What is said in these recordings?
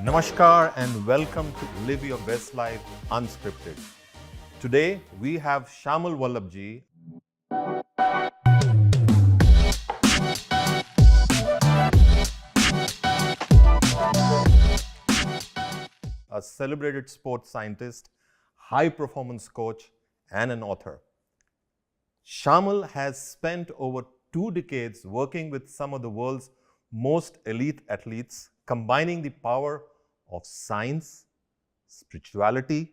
Namaskar and welcome to Live Your Best Life Unscripted. Today we have Shayamal Vallabhjee, a celebrated sports scientist, high performance coach, and an author. Shayamal has spent over 2 decades working with some of the world's most elite athletes, combining the power of science, spirituality,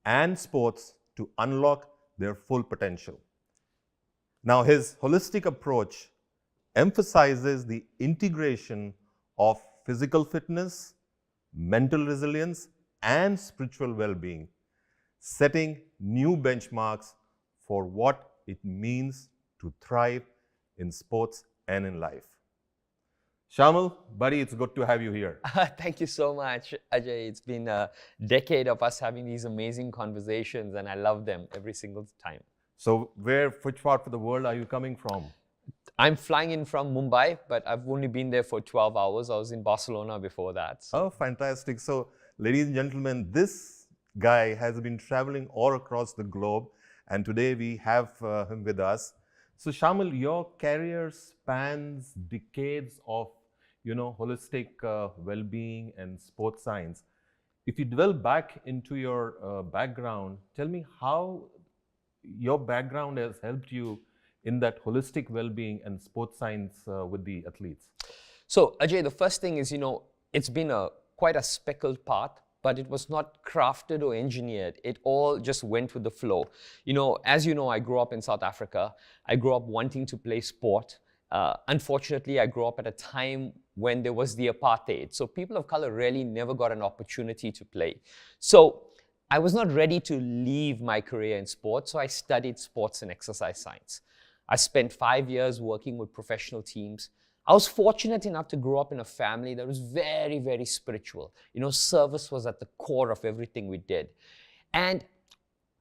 and sports to unlock their full potential. Now, his holistic approach emphasizes the integration of physical fitness, mental resilience, and spiritual well-being, setting new benchmarks for what it means to thrive in sports and in life. Shayamal, buddy, it's good to have you here. Thank you so much, Ajay. It's been a decade of us having these amazing conversations, and I love them every single time. So, which part of the world are you coming from? I'm flying in from Mumbai, but I've only been there for 12 hours. I was in Barcelona before that. So. Oh, fantastic. So, ladies and gentlemen, this guy has been traveling all across the globe, and today we have him with us. So, Shayamal, your career spans decades of holistic well-being and sports science. If you dwell back into your background, tell me how your background has helped you in that holistic well-being and sports science with the athletes. So, Ajay, the first thing is, it's been quite a speckled path, but it was not crafted or engineered. It all just went with the flow. As you know, I grew up in South Africa. I grew up wanting to play sport. Unfortunately, I grew up at a time when there was the apartheid. So people of color really never got an opportunity to play. So I was not ready to leave my career in sports, so I studied sports and exercise science. I spent 5 years working with professional teams. I was fortunate enough to grow up in a family that was very, very spiritual. Service was at the core of everything we did. And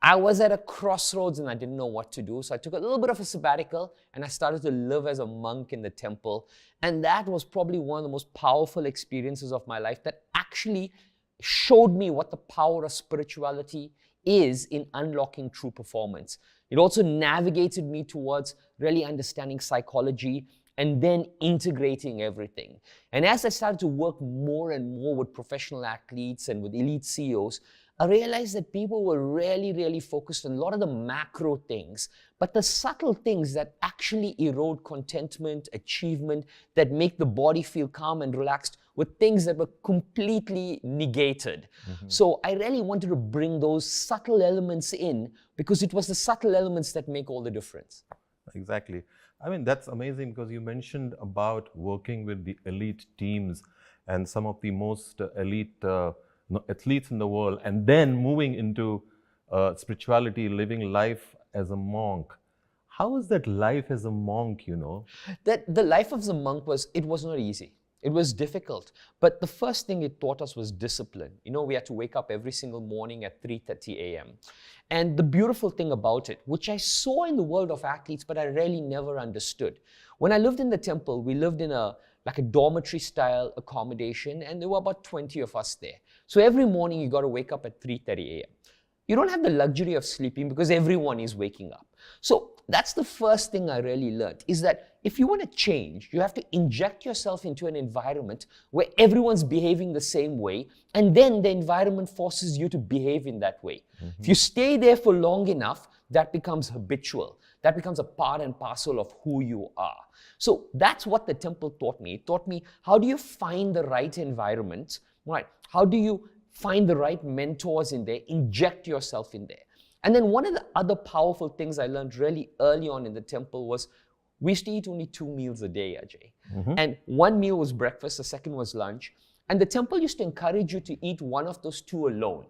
I was at a crossroads and I didn't know what to do. So I took a little bit of a sabbatical and I started to live as a monk in the temple. And that was probably one of the most powerful experiences of my life that actually showed me what the power of spirituality is in unlocking true performance. It also navigated me towards really understanding psychology and then integrating everything. And as I started to work more and more with professional athletes and with elite CEOs, I realized that people were really, really focused on a lot of the macro things, but the subtle things that actually erode contentment, achievement, that make the body feel calm and relaxed were things that were completely negated. So I really wanted to bring those subtle elements in because it was the subtle elements that make all the difference. Exactly. I mean, that's amazing because you mentioned about working with the elite teams and some of the most elite athletes in the world, and then moving into spirituality, living life as a monk. How is that life as a monk, That the life of the monk was not easy. It was difficult. But the first thing it taught us was discipline. We had to wake up every single morning at 3:30 a.m. And the beautiful thing about it, which I saw in the world of athletes, but I really never understood. When I lived in the temple, we lived in a dormitory style accommodation, and there were about 20 of us there. So every morning you got to wake up at 3:30 a.m. You don't have the luxury of sleeping because everyone is waking up. So that's the first thing I really learned, is that if you want to change, you have to inject yourself into an environment where everyone's behaving the same way, and then the environment forces you to behave in that way. If you stay there for long enough, that becomes habitual. That becomes a part and parcel of who you are. So that's what the temple taught me. It taught me, how do you find the right environment, right? How do you find the right mentors in there, inject yourself in there. And then one of the other powerful things I learned really early on in the temple was we used to eat only 2 meals a day, Ajay. And one meal was breakfast, the second was lunch. And the temple used to encourage you to eat one of those 2 alone,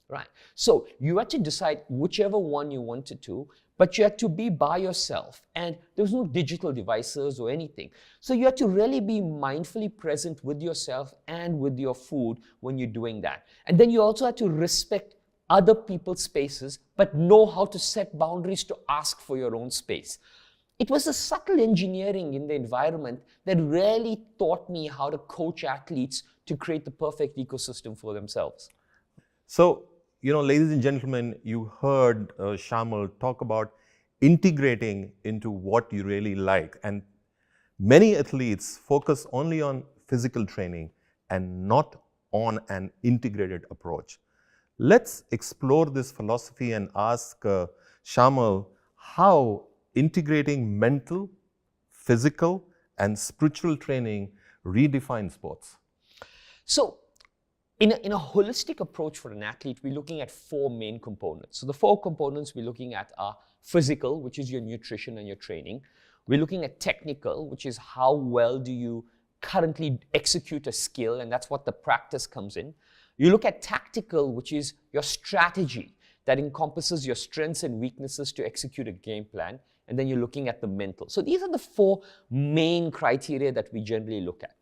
right? So you had to decide whichever one you wanted to, but you had to be by yourself, and there was no digital devices or anything. So you had to really be mindfully present with yourself and with your food when you're doing that. And then you also had to respect other people's spaces, but know how to set boundaries to ask for your own space. It was the subtle engineering in the environment that really taught me how to coach athletes to create the perfect ecosystem for themselves. So, ladies and gentlemen, you heard Shayamal talk about integrating into what you really like. And many athletes focus only on physical training and not on an integrated approach. Let's explore this philosophy and ask Shayamal how integrating mental, physical, and spiritual training redefines sports. So, in a holistic approach for an athlete, we're looking at 4 main components. So the 4 components we're looking at are physical, which is your nutrition and your training. We're looking at technical, which is how well do you currently execute a skill, and that's what the practice comes in. You look at tactical, which is your strategy that encompasses your strengths and weaknesses to execute a game plan. And then you're looking at the mental. So these are the 4 main criteria that we generally look at.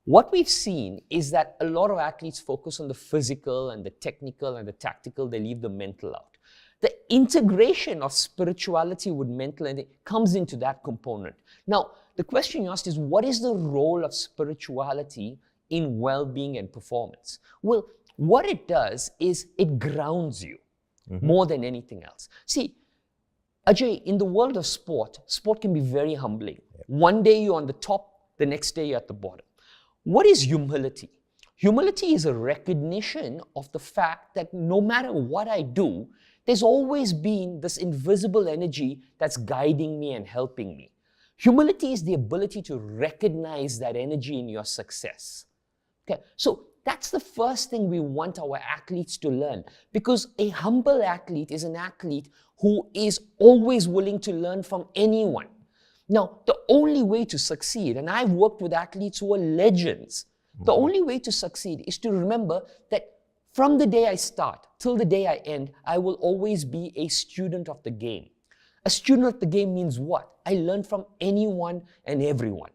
What we've seen is that a lot of athletes focus on the physical and the technical and the tactical. They leave the mental out. The integration of spirituality with mental and it comes into that component. Now, the question you asked is, what is the role of spirituality in well-being and performance? Well, what it does is it grounds you more than anything else. See, Ajay, in the world of sport can be very humbling. One day you're on the top, the next day you're at the bottom. What is humility? Humility is a recognition of the fact that no matter what I do, there's always been this invisible energy that's guiding me and helping me. Humility is the ability to recognize that energy in your success. Okay, so that's the first thing we want our athletes to learn, because a humble athlete is an athlete who is always willing to learn from anyone. Now, the only way to succeed, and I've worked with athletes who are legends, the only way to succeed is to remember that from the day I start till the day I end, I will always be a student of the game. A student of the game means what? I learn from anyone and everyone.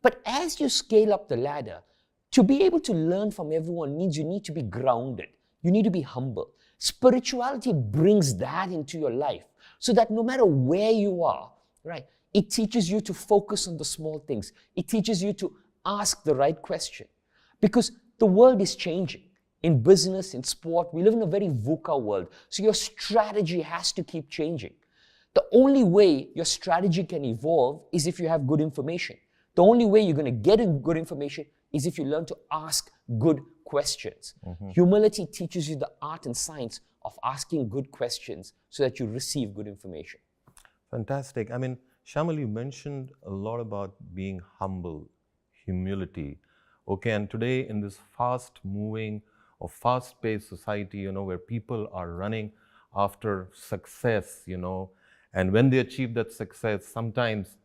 But as you scale up the ladder, to be able to learn from everyone means you need to be grounded. You need to be humble. Spirituality brings that into your life so that no matter where you are, right, it teaches you to focus on the small things. It teaches you to ask the right question. Because the world is changing. In business, in sport, we live in a very VUCA world. So your strategy has to keep changing. The only way your strategy can evolve is if you have good information. The only way you're going to get good information is if you learn to ask good questions. Humility teaches you the art and science of asking good questions so that you receive good information. Fantastic. I mean, Shayamal, you mentioned a lot about being humble, humility. Okay, and today in this fast-moving or fast-paced society, where people are running after success, and when they achieve that success, sometimes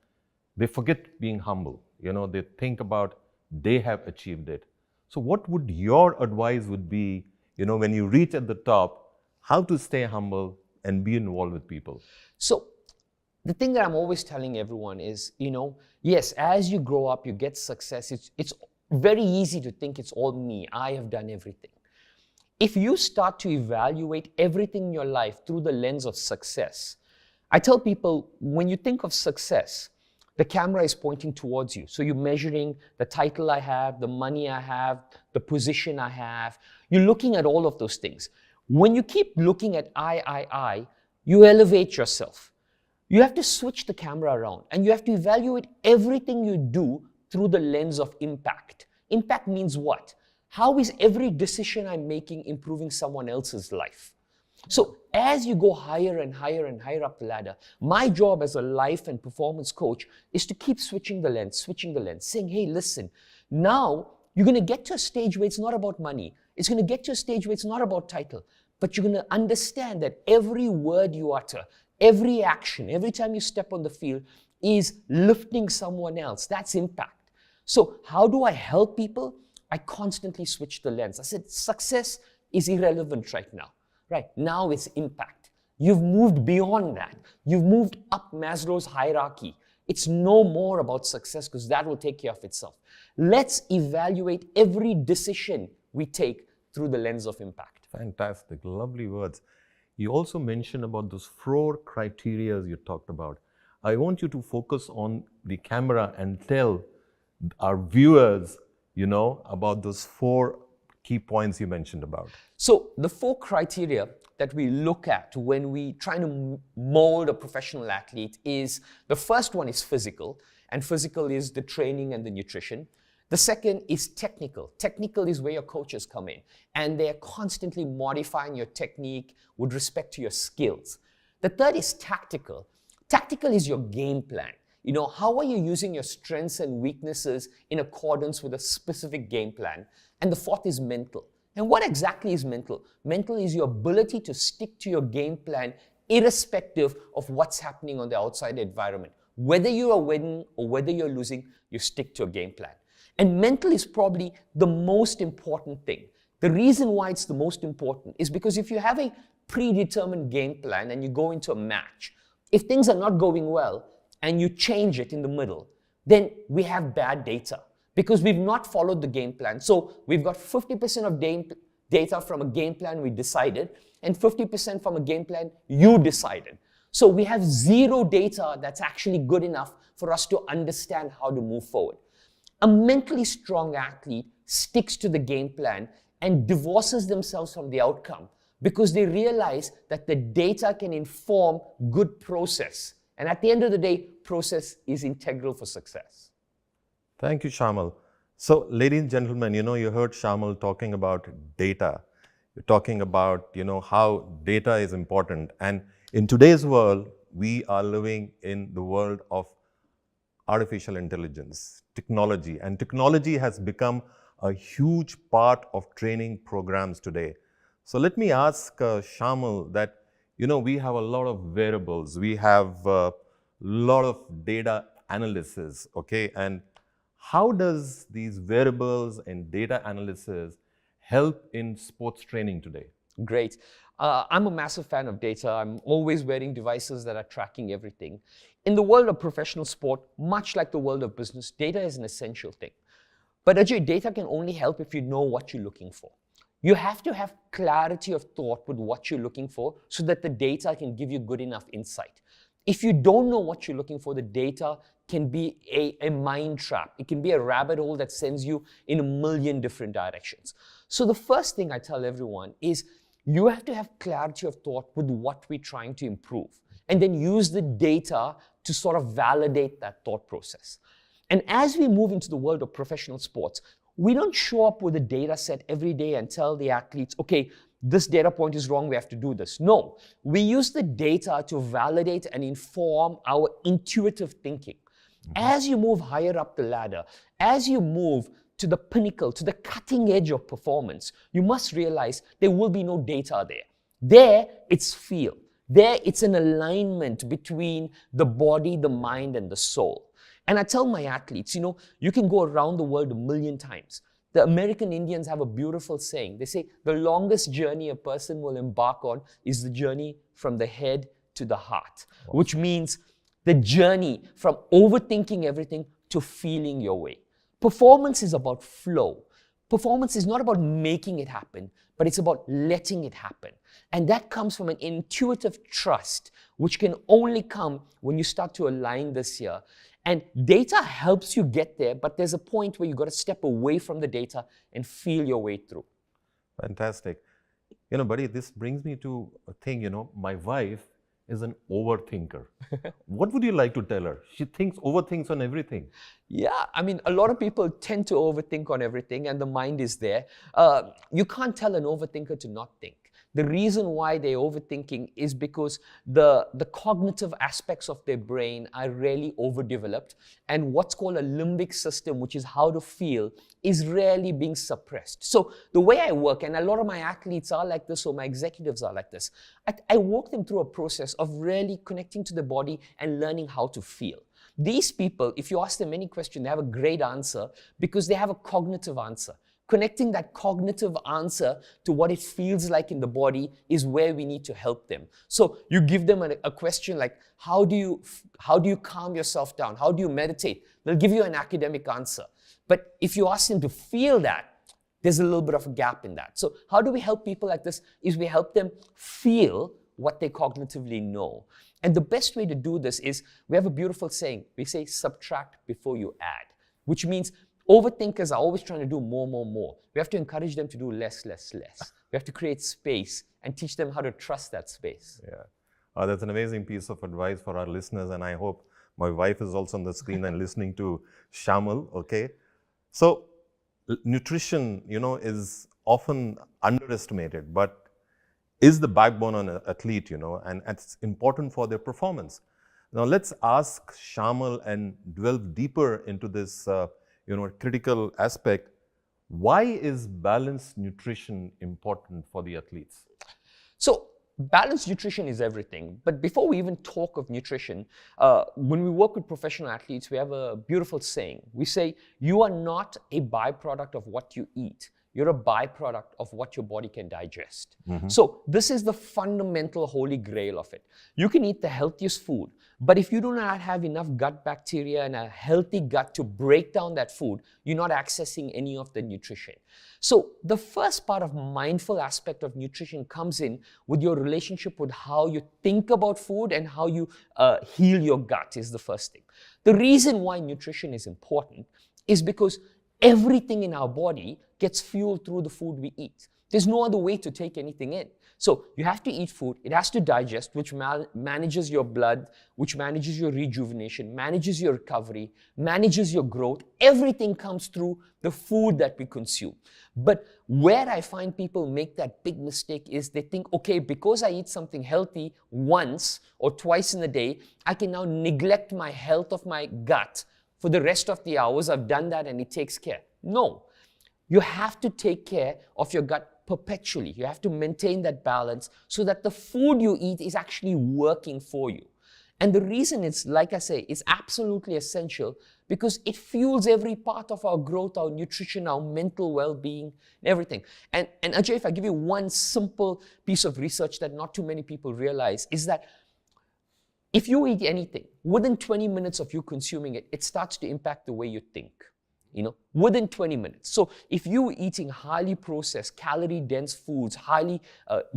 they forget being humble. They think about they have achieved it. So what would your advice would be, when you reach at the top, how to stay humble and be involved with people? So the thing that I'm always telling everyone is, yes, as you grow up, you get success. It's very easy to think it's all me. I have done everything. If you start to evaluate everything in your life through the lens of success, I tell people, when you think of success, the camera is pointing towards you. So you're measuring the title I have, the money I have, the position I have. You're looking at all of those things. When you keep looking at I, you elevate yourself. You have to switch the camera around and you have to evaluate everything you do through the lens of impact. Impact means what? How is every decision I'm making improving someone else's life? So as you go higher and higher and higher up the ladder, my job as a life and performance coach is to keep switching the lens, saying, hey, listen, now you're going to get to a stage where it's not about money. It's going to get to a stage where it's not about title, but you're going to understand that every word you utter, every action, every time you step on the field is lifting someone else. That's impact. So how do I help people? I constantly switch the lens. I said, success is irrelevant right now. Right, now it's impact. You've moved beyond that. You've moved up Maslow's hierarchy. It's no more about success because that will take care of itself. Let's evaluate every decision we take through the lens of impact. Fantastic, lovely words. You also mentioned about those 4 criteria you talked about. I want you to focus on the camera and tell our viewers, about those 4 key points you mentioned about. So the 4 criteria that we look at when we try to mold a professional athlete is, the first one is physical, and physical is the training and the nutrition. The second is technical. Technical is where your coaches come in, and they're constantly modifying your technique with respect to your skills. The third is tactical. Tactical is your game plan. How are you using your strengths and weaknesses in accordance with a specific game plan? And the fourth is mental. And what exactly is mental? Mental is your ability to stick to your game plan irrespective of what's happening on the outside environment. Whether you are winning or whether you're losing, you stick to a game plan. And mental is probably the most important thing. The reason why it's the most important is because if you have a predetermined game plan and you go into a match, if things are not going well and you change it in the middle, then we have bad data because we've not followed the game plan. So we've got 50% of data from a game plan we decided and 50% from a game plan you decided. So we have 0 data that's actually good enough for us to understand how to move forward. A mentally strong athlete sticks to the game plan and divorces themselves from the outcome because they realize that the data can inform good process. And at the end of the day, process is integral for success. Thank you, Shayamal. So, ladies and gentlemen, you heard Shayamal talking about data. You're talking about, how data is important. And in today's world, we are living in the world of artificial intelligence, technology. And technology has become a huge part of training programs today. So let me ask Shayamal that, we have a lot of variables. We have a lot of data analysis, okay? And how does these variables and data analysis help in sports training today? Great. I'm a massive fan of data. I'm always wearing devices that are tracking everything. In the world of professional sport, much like the world of business, data is an essential thing. But Ajay, data can only help if you know what you're looking for. You have to have clarity of thought with what you're looking for so that the data can give you good enough insight. If you don't know what you're looking for, the data can be a mind trap. It can be a rabbit hole that sends you in a million different directions. So the first thing I tell everyone is you have to have clarity of thought with what we're trying to improve, and then use the data to sort of validate that thought process. And as we move into the world of professional sports, we don't show up with a data set every day and tell the athletes, okay, this data point is wrong, we have to do this. No, we use the data to validate and inform our intuitive thinking. As you move higher up the ladder, as you move to the pinnacle, to the cutting edge of performance, you must realize there will be no data there. There, it's feel. There, it's an alignment between the body, the mind, and the soul. And I tell my athletes, you can go around the world 1,000,000 times. The American Indians have a beautiful saying. They say the longest journey a person will embark on is the journey from the head to the heart, which means the journey from overthinking everything to feeling your way. Performance is about flow. Performance is not about making it happen, but it's about letting it happen. And that comes from an intuitive trust, which can only come when you start to align this here. And data helps you get there, but there's a point where you've got to step away from the data and feel your way through. Fantastic. Buddy, this brings me to a thing, my wife is an overthinker. What would you like to tell her? She overthinks on everything. Yeah, a lot of people tend to overthink on everything, and the mind is there. You can't tell an overthinker to not think. The reason why they're overthinking is because the cognitive aspects of their brain are really overdeveloped, and what's called a limbic system, which is how to feel, is rarely being suppressed. So the way I work, and a lot of my athletes are like this, or my executives are like this, I walk them through a process of really connecting to the body and learning how to feel. These people, if you ask them any question, they have a great answer because they have a cognitive answer. Connecting that cognitive answer to what it feels like in the body is where we need to help them. So you give them a question like, how do you calm yourself down? How do you meditate? They'll give you an academic answer. But if you ask them to feel that, there's a little bit of a gap in that. So how do we help people like this? Is we help them feel what they cognitively know. And the best way to do this is, we have a beautiful saying. We say, subtract before you add, which means overthinkers are always trying to do more, more, more. We have to encourage them to do less, less, less. We have to create space and teach them how to trust that space. Yeah. That's an amazing piece of advice for our listeners, and I hope my wife is also on the screen and listening to Shayamal, okay? So, nutrition, is often underestimated, but is the backbone on an athlete, and it's important for their performance. Now, let's ask Shayamal and delve deeper into this, critical aspect. Why is balanced nutrition important for the athletes? So, balanced nutrition is everything. But before we even talk of nutrition, when we work with professional athletes, we have a beautiful saying. We say, you are not a byproduct of what you eat. You're a byproduct of what your body can digest. So this is the fundamental holy grail of it. You can eat the healthiest food, but if you do not have enough gut bacteria and a healthy gut to break down that food, you're not accessing any of the nutrition. So the first part of mindful aspect of nutrition comes in with your relationship with how you think about food and how you heal your gut is the first thing. The reason why nutrition is important is because everything in our body gets fueled through the food we eat. There's no other way to take anything in. So you have to eat food, it has to digest, which manages your blood, which manages your rejuvenation, manages your recovery, manages your growth. Everything comes through the food that we consume. But where I find people make that big mistake is they think, okay, because I eat something healthy once or twice in a day, I can now neglect my health of my gut for the rest of the hours. I've done that and it takes care. No. You have to take care of your gut perpetually. You have to maintain that balance so that the food you eat is actually working for you. And the reason it's, like I say, is absolutely essential because it fuels every part of our growth, our nutrition, our mental well-being, everything. And Ajay, if I give you one simple piece of research that not too many people realize, is that if you eat anything, within 20 minutes of you consuming it, it starts to impact the way you think. Within 20 minutes. So if you're eating highly processed, calorie-dense foods, highly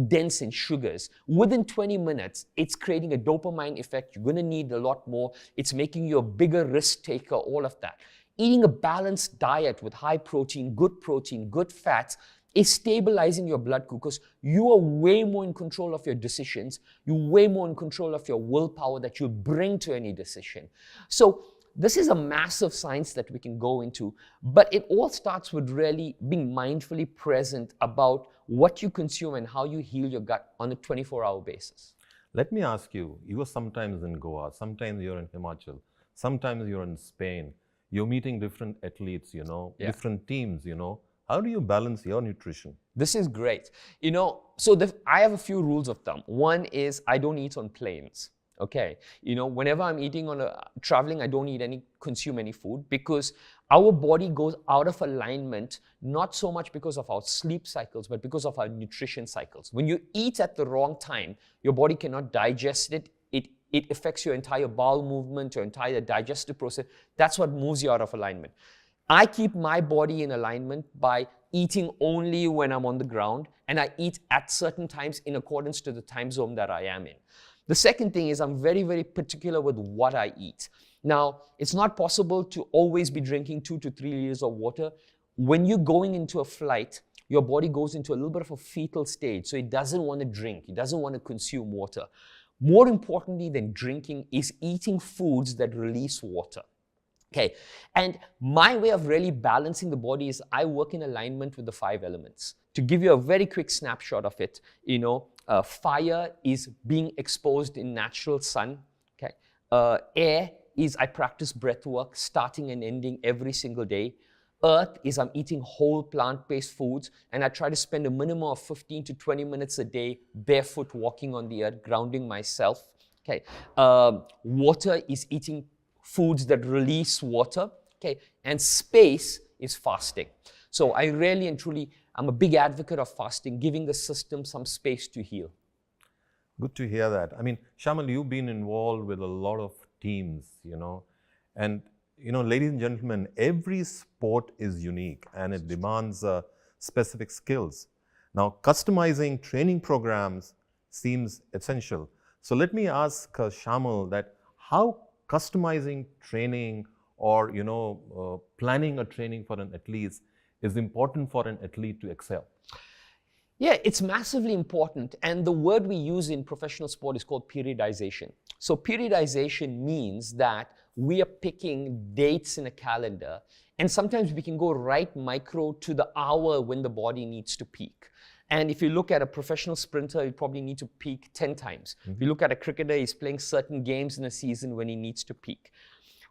dense in sugars, within 20 minutes, it's creating a dopamine effect. You're going to need a lot more. It's making you a bigger risk taker, all of that. Eating a balanced diet with high protein, good fats, is stabilizing your blood glucose. You are way more in control of your decisions. You're way more in control of your willpower that you bring to any decision. So this is a massive science that we can go into, but it all starts with really being mindfully present about what you consume and how you heal your gut on a 24-hour basis. Let me ask you, you are sometimes in Goa, sometimes you're in Himachal, sometimes you're in Spain, you're meeting different athletes, different teams, How do you balance your nutrition? This is great. So I have a few rules of thumb. One is I don't eat on planes. Okay, whenever I'm eating traveling, I don't consume any food because our body goes out of alignment, not so much because of our sleep cycles, but because of our nutrition cycles. When you eat at the wrong time, your body cannot digest it. It affects your entire bowel movement, your entire digestive process. That's what moves you out of alignment. I keep my body in alignment by eating only when I'm on the ground, and I eat at certain times in accordance to the time zone that I am in. The second thing is I'm very, very particular with what I eat. Now, it's not possible to always be drinking 2 to 3 liters of water. When you're going into a flight, your body goes into a little bit of a fetal stage, so it doesn't want to drink. It doesn't want to consume water. More importantly than drinking is eating foods that release water. Okay, and my way of really balancing the body is I work in alignment with the 5 elements. To give you a very quick snapshot of it, fire is being exposed in natural sun. Okay, air is I practice breath work, starting and ending every single day. Earth is I'm eating whole plant-based foods, and I try to spend a minimum of 15 to 20 minutes a day barefoot walking on the earth, grounding myself. Okay, water is eating foods that release water, okay, and space is fasting. So I really and truly, I'm a big advocate of fasting, giving the system some space to heal. Good to hear that. I mean, Shayamal, you've been involved with a lot of teams, and, ladies and gentlemen, every sport is unique and it demands specific skills. Now, customizing training programs seems essential. So let me ask Shamal that how customizing training or planning a training for an athlete is important for an athlete to excel. Yeah, it's massively important. And the word we use in professional sport is called periodization. So periodization means that we are picking dates in a calendar, and sometimes we can go right micro to the hour when the body needs to peak. And if you look at a professional sprinter, he'll probably need to peak 10 times. If you look at a cricketer, he's playing certain games in a season when he needs to peak.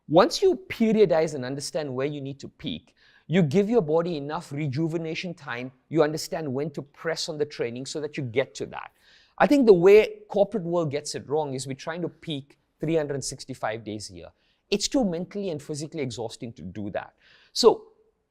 Once you periodize and understand where you need to peak, you give your body enough rejuvenation time, you understand when to press on the training so that you get to that. I think the way corporate world gets it wrong is we're trying to peak 365 days a year. It's too mentally and physically exhausting to do that. So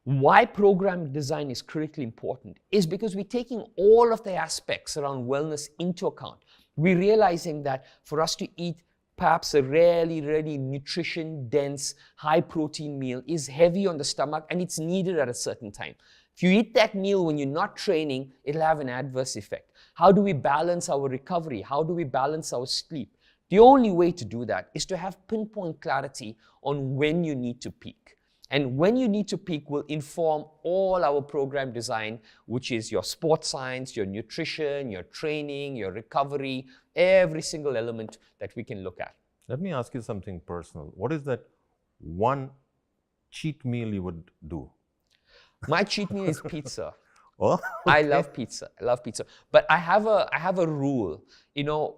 why program design is critically important is because we're taking all of the aspects around wellness into account. We're realizing that for us to eat perhaps a really nutrition-dense, high-protein meal is heavy on the stomach and it's needed at a certain time. If you eat that meal when you're not training, it'll have an adverse effect. How do we balance our recovery? How do we balance our sleep? The only way to do that is to have pinpoint clarity on when you need to peak. And when you need to peak will inform all our program design, which is your sports science, your nutrition, your training, your recovery, every single element that we can look at. Let me ask you something personal. What is that one cheat meal you would do? My cheat meal is pizza. Oh, okay. I love pizza. I love pizza. But I have a rule.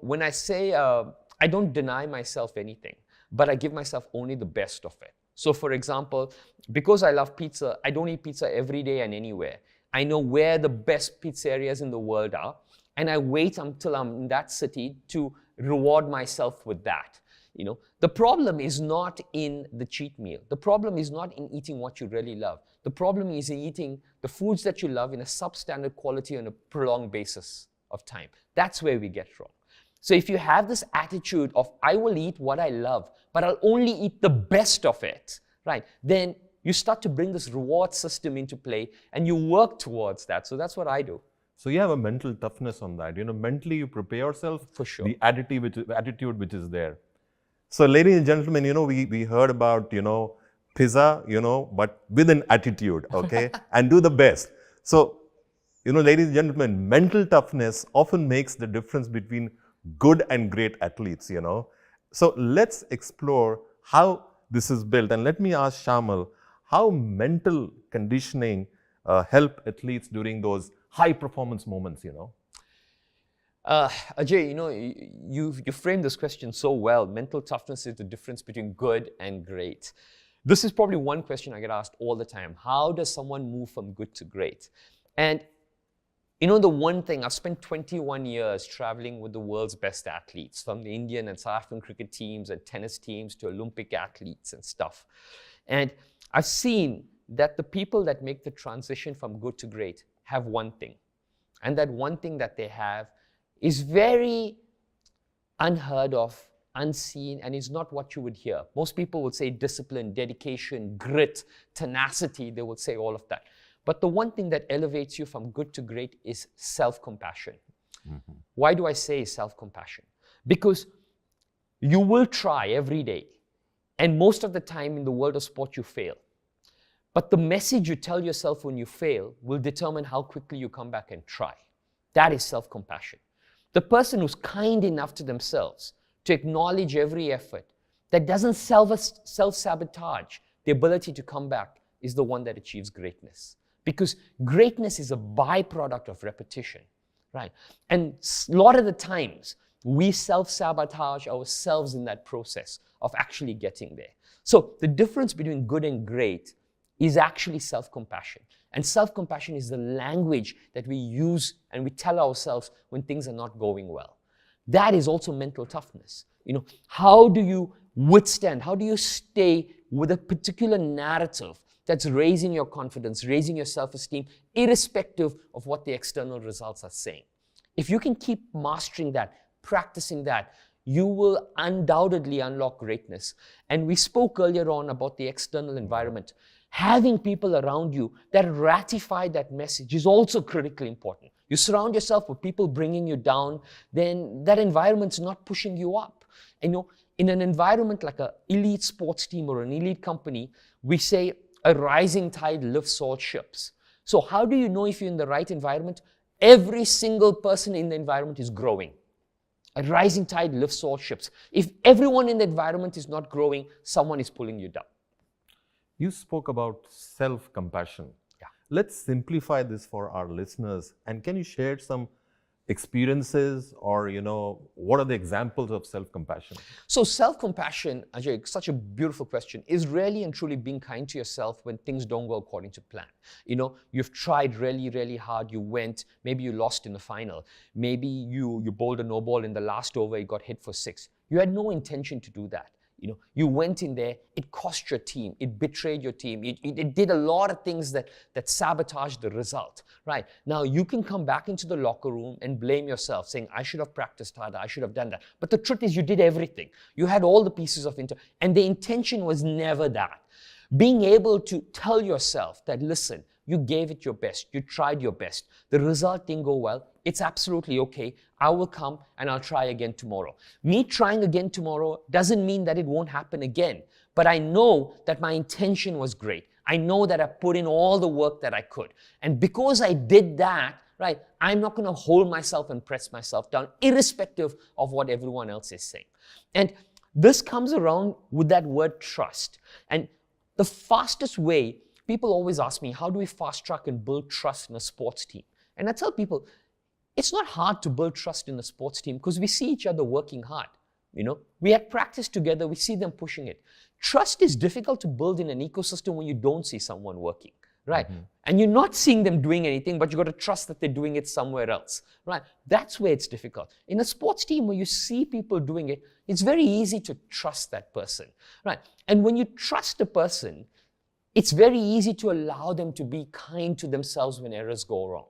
When I say I don't deny myself anything, but I give myself only the best of it. So for example, because I love pizza, I don't eat pizza every day and anywhere. I know where the best pizzerias in the world are, and I wait until I'm in that city to reward myself with that. The problem is not in the cheat meal. The problem is not in eating what you really love. The problem is in eating the foods that you love in a substandard quality on a prolonged basis of time. That's where we get wrong. So if you have this attitude of, I will eat what I love, but I'll only eat the best of it, right? Then you start to bring this reward system into play and you work towards that. So that's what I do. So you have a mental toughness on that. Mentally you prepare yourself for sure. The attitude which is there. So ladies and gentlemen, we heard about, pizza, but with an attitude, okay? And do the best. So, ladies and gentlemen, mental toughness often makes the difference between good and great athletes, So let's explore how this is built. And let me ask Shamal, how mental conditioning help athletes during those high performance moments, Ajay, you framed this question so well. Mental toughness is the difference between good and great. This is probably one question I get asked all the time. How does someone move from good to great? And the one thing, I've spent 21 years traveling with the world's best athletes, from the Indian and South African cricket teams and tennis teams to Olympic athletes and stuff. And I've seen that the people that make the transition from good to great have one thing. And that one thing that they have is very unheard of, unseen, and is not what you would hear. Most people would say discipline, dedication, grit, tenacity. They would say all of that. But the one thing that elevates you from good to great is self-compassion. Mm-hmm. Why do I say self-compassion? Because you will try every day. And most of the time in the world of sport, you fail. But the message you tell yourself when you fail will determine how quickly you come back and try. That is self-compassion. The person who's kind enough to themselves to acknowledge every effort, that doesn't self-sabotage the ability to come back, is the one that achieves greatness. Because greatness is a byproduct of repetition, right? And a lot of the times, we self-sabotage ourselves in that process of actually getting there. So the difference between good and great is actually self-compassion. And self-compassion is the language that we use and we tell ourselves when things are not going well. That is also mental toughness. How do you withstand? How do you stay with a particular narrative that's raising your confidence, raising your self-esteem, irrespective of what the external results are saying? If you can keep mastering that, practicing that, you will undoubtedly unlock greatness. And we spoke earlier on about the external environment. Having people around you that ratify that message is also critically important. You surround yourself with people bringing you down, then that environment's not pushing you up. And in an environment like an elite sports team or an elite company, we say a rising tide lifts all ships. So how do you know if you're in the right environment? Every single person in the environment is growing. A rising tide lifts all ships. If everyone in the environment is not growing, someone is pulling you down. You spoke about self-compassion. Yeah. Let's simplify this for our listeners. And can you share some experiences or, what are the examples of self-compassion? So self-compassion, Ajay, such a beautiful question, is really and truly being kind to yourself when things don't go according to plan. You've tried really, really hard. Maybe you lost in the final. Maybe you bowled a no ball in the last over, you got hit for 6. You had no intention to do that. You went in there, it cost your team, it betrayed your team, it did a lot of things that sabotaged the result, right? Now, you can come back into the locker room and blame yourself, saying, I should have practiced harder, I should have done that. But the truth is, you did everything. You had all the pieces of and the intention was never that. Being able to tell yourself that, listen, you gave it your best, you tried your best, the result didn't go well, it's absolutely okay. I will come and I'll try again tomorrow. Me trying again tomorrow doesn't mean that it won't happen again, but I know that my intention was great. I know that I put in all the work that I could. And because I did that, right, I'm not going to hold myself and press myself down, irrespective of what everyone else is saying. And this comes around with that word trust. And the fastest way, people always ask me, how do we fast track and build trust in a sports team? And I tell people, it's not hard to build trust in a sports team because we see each other working hard. We had practice together, we see them pushing it. Trust is difficult to build in an ecosystem when you don't see someone working, right? Mm-hmm. And you're not seeing them doing anything, but you got to trust that they're doing it somewhere else, right? That's where it's difficult. In a sports team where you see people doing it, it's very easy to trust that person, right? And when you trust a person, it's very easy to allow them to be kind to themselves when errors go wrong.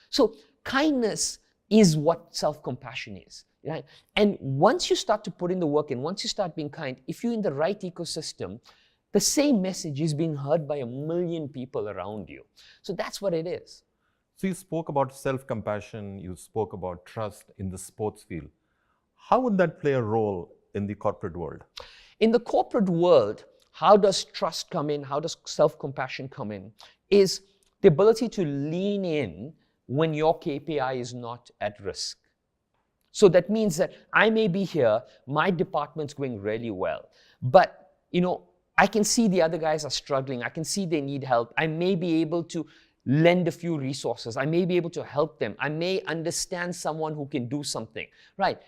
So kindness is what self-compassion is, right? And once you start to put in the work and once you start being kind, if you're in the right ecosystem, the same message is being heard by 1 million people around you. So that's what it is. So you spoke about self-compassion, you spoke about trust in the sports field. How would that play a role in the corporate world? In the corporate world, how does trust come in? How does self-compassion come in? Is the ability to lean in when your KPI is not at risk. So that means that I may be here, my department's going really well, but I can see the other guys are struggling. I can see they need help. I may be able to lend a few resources. I may be able to help them. I may understand someone who can do something, right?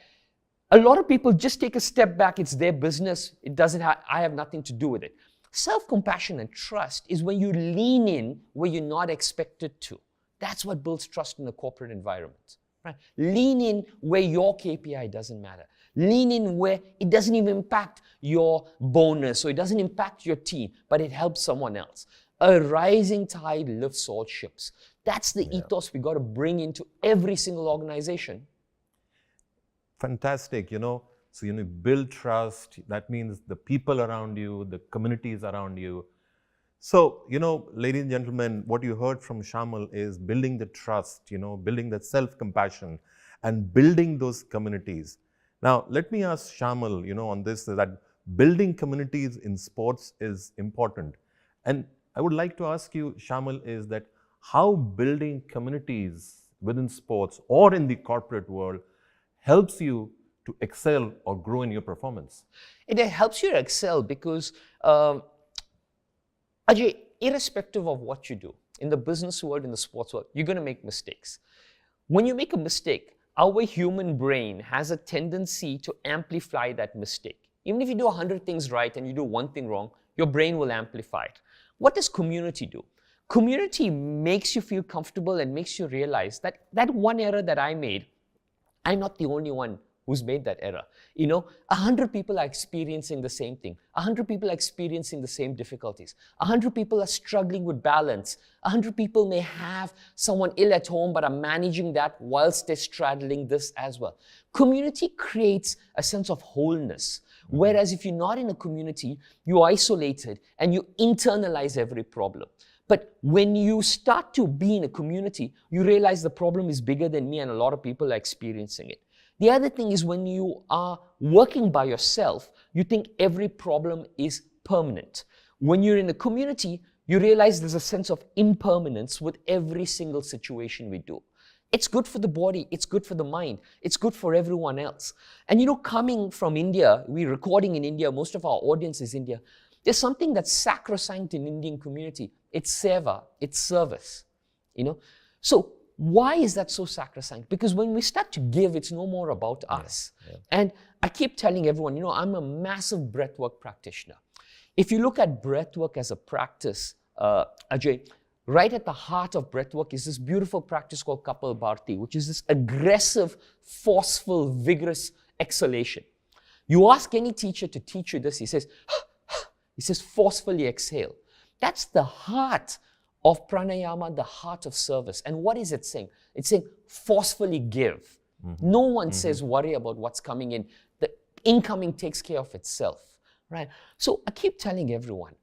A lot of people just take a step back. It's their business. I have nothing to do with it. Self-compassion and trust is when you lean in where you're not expected to. That's what builds trust in a corporate environment, right? Lean in where your KPI doesn't matter. Lean in where it doesn't even impact your bonus or it doesn't impact your team, but it helps someone else. A rising tide lifts all ships. That's the ethos we got to bring into every single organization. Fantastic, So build trust. That means the people around you, the communities around you. So, ladies and gentlemen, what you heard from Shayamal is building the trust, building that self-compassion and building those communities. Now, let me ask Shayamal, on this, that building communities in sports is important. And I would like to ask you, Shayamal, is that how building communities within sports or in the corporate world helps you to excel or grow in your performance? It helps you to excel because Ajay, irrespective of what you do, in the business world, in the sports world, you're going to make mistakes. When you make a mistake, our human brain has a tendency to amplify that mistake. Even if you do 100 things right and you do one thing wrong, your brain will amplify it. What does community do? Community makes you feel comfortable and makes you realize that that one error that I made, I'm not the only one who's made that error. 100 people are experiencing the same thing. 100 people are experiencing the same difficulties. 100 people are struggling with balance. 100 people may have someone ill at home but are managing that whilst they're straddling this as well. Community creates a sense of wholeness Whereas if you're not in a community, you're isolated and you internalize every problem. But when you start to be in a community, you realize the problem is bigger than me and a lot of people are experiencing it. The other thing is when you are working by yourself, you think every problem is permanent. When you're in a community, you realize there's a sense of impermanence with every single situation we do. It's good for the body, it's good for the mind, it's good for everyone else. And coming from India, we're recording in India, most of our audience is India. There's something that's sacrosanct in Indian community. It's seva, it's service, So why is that so sacrosanct? Because when we start to give, it's no more about us. Yeah. And I keep telling everyone, I'm a massive breathwork practitioner. If you look at breathwork as a practice, Ajay, right at the heart of breathwork is this beautiful practice called Kapalbharti, which is this aggressive, forceful, vigorous exhalation. You ask any teacher to teach you this, he says forcefully exhale. That's the heart of pranayama, the heart of service. And what is it saying? It's saying forcefully give. No one says worry about what's coming in. The incoming takes care of itself, right? So I keep telling everyone,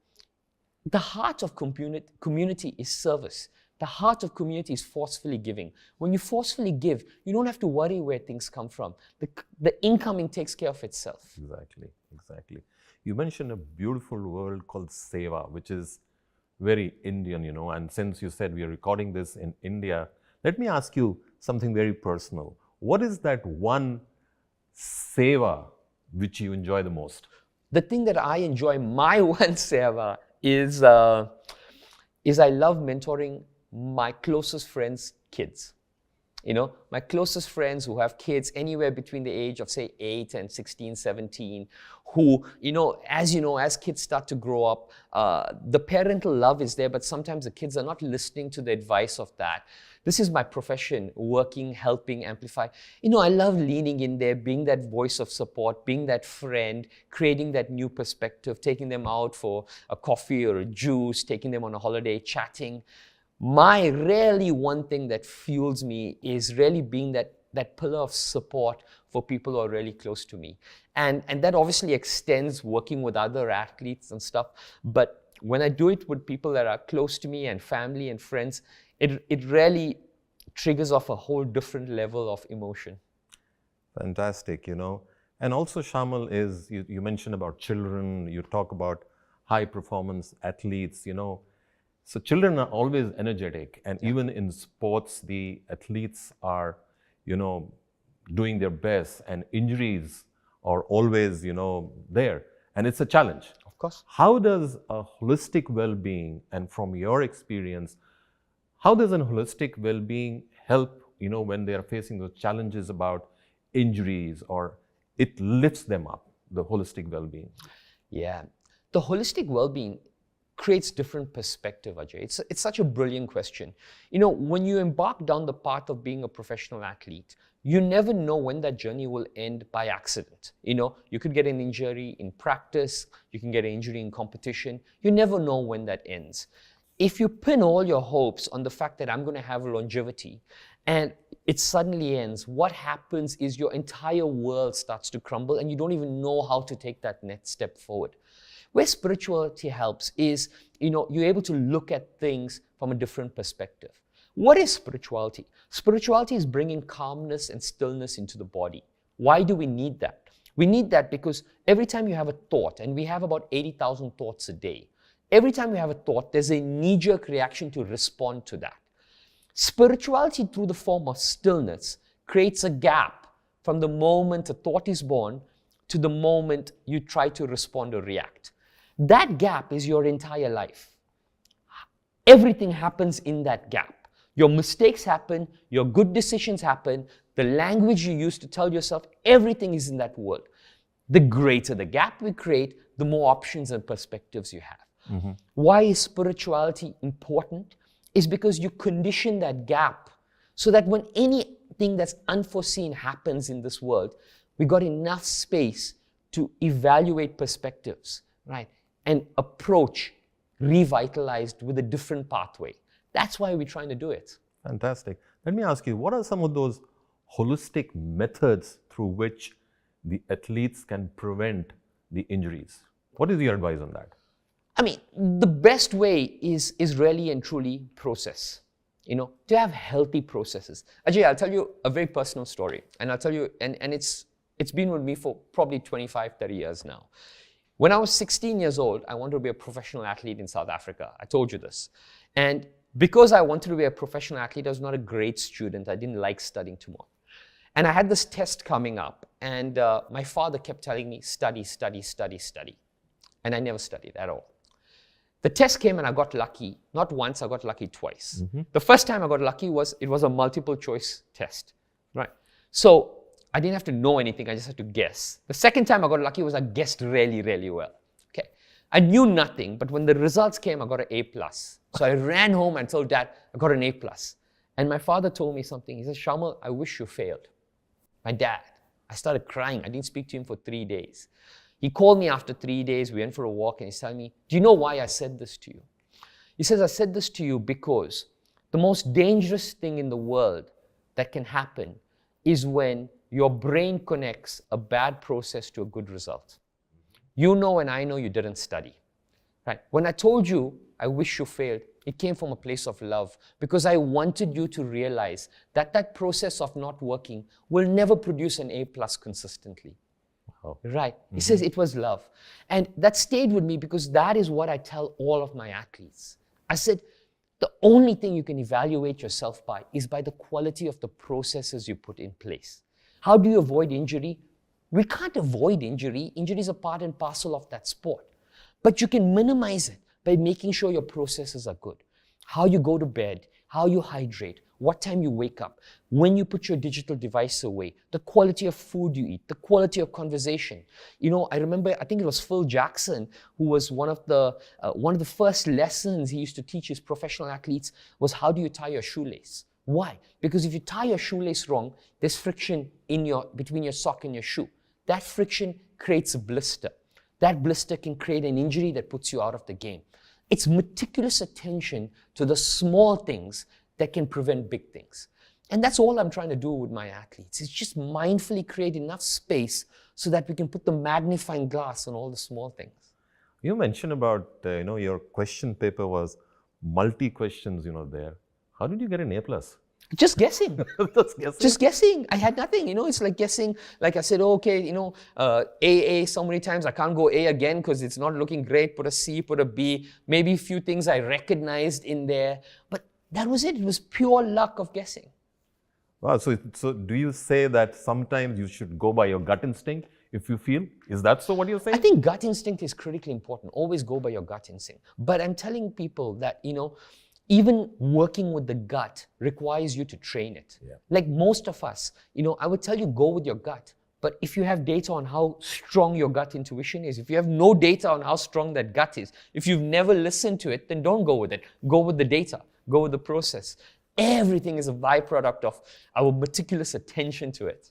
the heart of community is service. The heart of community is forcefully giving. When you forcefully give, you don't have to worry where things come from. The incoming takes care of itself. Exactly. You mentioned a beautiful word called seva, which is very Indian, and since you said we are recording this in India, let me ask you something very personal. What is that one seva which you enjoy the most? The thing that I enjoy, my one seva, is I love mentoring my closest friends' kids. My closest friends who have kids anywhere between the age of, say, 8 and 16, 17, who, as kids start to grow up, the parental love is there, but sometimes the kids are not listening to the advice of that. This is my profession, working, helping, amplify. I love leaning in there, being that voice of support, being that friend, creating that new perspective, taking them out for a coffee or a juice, taking them on a holiday, chatting. Really one thing that fuels me is really being that pillar of support for people who are really close to me. And that obviously extends working with other athletes and stuff. But when I do it with people that are close to me and family and friends, it really triggers off a whole different level of emotion. Fantastic, And also, Shayamal, you mentioned about children, you talk about high performance athletes, So children are always energetic, and even in sports, the athletes are, doing their best, and injuries are always, there, and it's a challenge. Of course. How does a holistic well-being, and from your experience, how does a holistic well-being help, when they are facing those challenges about injuries, or it lifts them up, the holistic well-being? Yeah, the holistic well-being creates different perspective, Ajay. It's such a brilliant question. When you embark down the path of being a professional athlete, you never know when that journey will end by accident. You could get an injury in practice, you can get an injury in competition. You never know when that ends. If you pin all your hopes on the fact that I'm going to have longevity and it suddenly ends, what happens is your entire world starts to crumble and you don't even know how to take that next step forward. Where spirituality helps is, you're able to look at things from a different perspective. What is spirituality? Spirituality is bringing calmness and stillness into the body. Why do we need that? We need that because every time you have a thought, and we have about 80,000 thoughts a day, every time you have a thought, there's a knee-jerk reaction to respond to that. Spirituality, through the form of stillness, creates a gap from the moment a thought is born to the moment you try to respond or react. That gap is your entire life. Everything happens in that gap. Your mistakes happen, your good decisions happen, the language you use to tell yourself, everything is in that world. The greater the gap we create, the more options and perspectives you have. Mm-hmm. Why is spirituality important? Is because you condition that gap so that when anything that's unforeseen happens in this world, we got enough space to evaluate perspectives, right? And approach revitalized with a different pathway. That's why we're trying to do it. Fantastic. Let me ask you, what are some of those holistic methods through which the athletes can prevent the injuries? What is your advice on that? I mean, the best way is really and truly process, to have healthy processes. Ajay, I'll tell you a very personal story, and I'll tell you, and it's been with me for probably 25, 30 years now. When I was 16 years old, I wanted to be a professional athlete in South Africa. I told you this. And because I wanted to be a professional athlete, I was not a great student. I didn't like studying too much. And I had this test coming up, and my father kept telling me, study, study, study, study. And I never studied at all. The test came and I got lucky. Not once, I got lucky twice. The first time I got lucky it was a multiple choice test, right? So I didn't have to know anything, I just had to guess. The second time I got lucky was I guessed really, really well. Okay, I knew nothing, but when the results came, I got an A+. So I ran home and told Dad, I got an A+. And my father told me something. He said, Shayamal, I wish you failed. My dad. I started crying. I didn't speak to him for 3 days. He called me after 3 days. We went for a walk and he's telling me, do you know why I said this to you? He says, I said this to you because the most dangerous thing in the world that can happen is when your brain connects a bad process to a good result. You know and I know you didn't study. Right? When I told you, I wish you failed, it came from a place of love because I wanted you to realize that that process of not working will never produce an A+ consistently. Wow. Right. He says it was love. And that stayed with me because that is what I tell all of my athletes. I said, the only thing you can evaluate yourself by is by the quality of the processes you put in place. How do you avoid injury? We can't avoid injury. Injury is a part and parcel of that sport. But you can minimize it by making sure your processes are good. How you go to bed, how you hydrate, what time you wake up, when you put your digital device away, the quality of food you eat, the quality of conversation. I remember, I think it was Phil Jackson, who was one of the first lessons he used to teach his professional athletes was how do you tie your shoelace? Why? Because if you tie your shoelace wrong, there's friction between your sock and your shoe. That friction creates a blister. That blister can create an injury that puts you out of the game. It's meticulous attention to the small things that can prevent big things. And that's all I'm trying to do with my athletes. It's just mindfully create enough space so that we can put the magnifying glass on all the small things. You mentioned about, your question paper was multi-questions, there. How did you get an A+? Just guessing. Just guessing? Just guessing. I had nothing. It's like guessing. Like I said, okay, A so many times. I can't go A again because it's not looking great. Put a C, put a B. Maybe a few things I recognized in there. But that was it. It was pure luck of guessing. Wow. So do you say that sometimes you should go by your gut instinct if you feel? Is that so what you're saying? I think gut instinct is critically important. Always go by your gut instinct. But I'm telling people that, even working with the gut requires you to train it. Yeah. Like most of us, I would tell you go with your gut. But if you have data on how strong your gut intuition is, if you have no data on how strong that gut is, if you've never listened to it, then don't go with it. Go with the data. Go with the process. Everything is a byproduct of our meticulous attention to it.